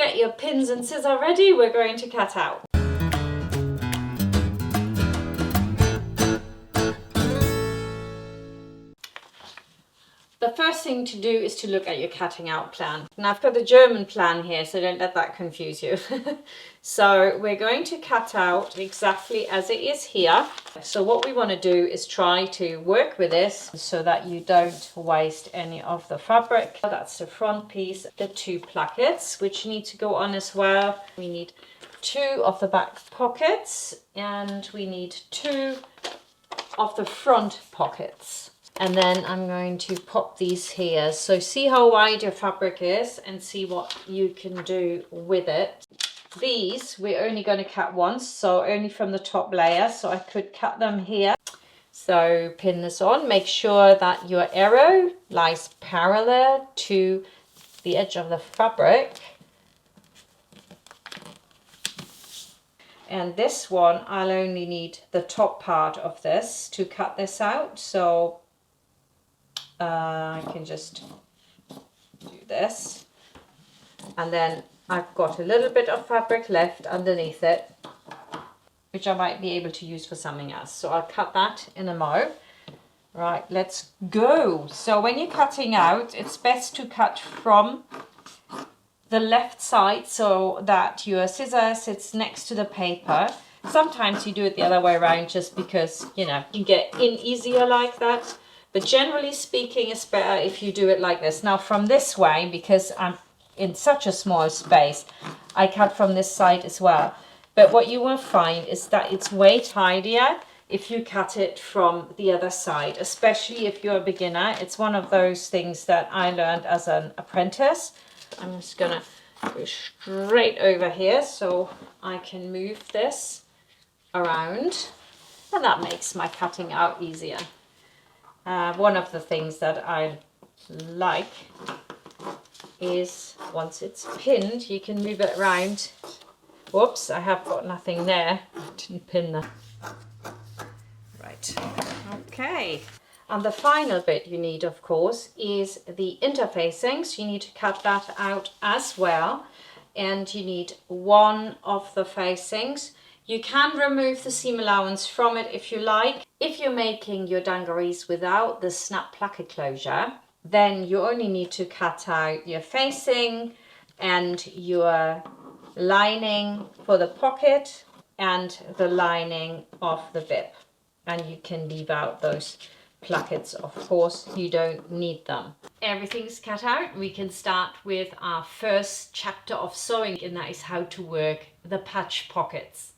get your pins and scissors ready, we're going to cut out. The first thing to do is to look at your cutting out plan. Now I've got the German plan here, so don't let that confuse you. So we're going to cut out exactly as it is here. So what we want to do is try to work with this so that you don't waste any of the fabric. That's the front piece, the 2 plackets, which need to go on as well. We need 2 of the back pockets and we need 2 of the front pockets. And then I'm going to pop these here. So see how wide your fabric is and see what you can do with it. These we're only going to cut once, so only from the top layer. So I could cut them here. So pin this on. Make sure that your arrow lies parallel to the edge of the fabric. And this one, I'll only need the top part of this to cut this out. So I can just do this, and then I've got a little bit of fabric left underneath it, which I might be able to use for something else. So I'll cut that in a mo. Right, let's go. So when you're cutting out, it's best to cut from the left side so that your scissor sits next to the paper. Sometimes you do it the other way around just because, you know, you get in easier like that. But generally speaking, it's better if you do it like this. Now from this way, because I'm in such a small space, I cut from this side as well. But what you will find is that it's way tidier if you cut it from the other side, especially if you're a beginner. It's one of those things that I learned as an apprentice. I'm just gonna go straight over here so I can move this around, and that makes my cutting out easier. One of the things that I like is once it's pinned, you can move it around. Whoops, I have got nothing there. I didn't pin that. Right, okay. And the final bit you need, of course, is the interfacings. You need to cut that out as well. And you need 1 of the facings. You can remove the seam allowance from it if you like. If you're making your dungarees without the snap placket closure, then you only need to cut out your facing and your lining for the pocket and the lining of the bib. And you can leave out those plackets, of course, you don't need them. Everything's cut out. We can start with our first chapter of sewing, and that is how to work the patch pockets.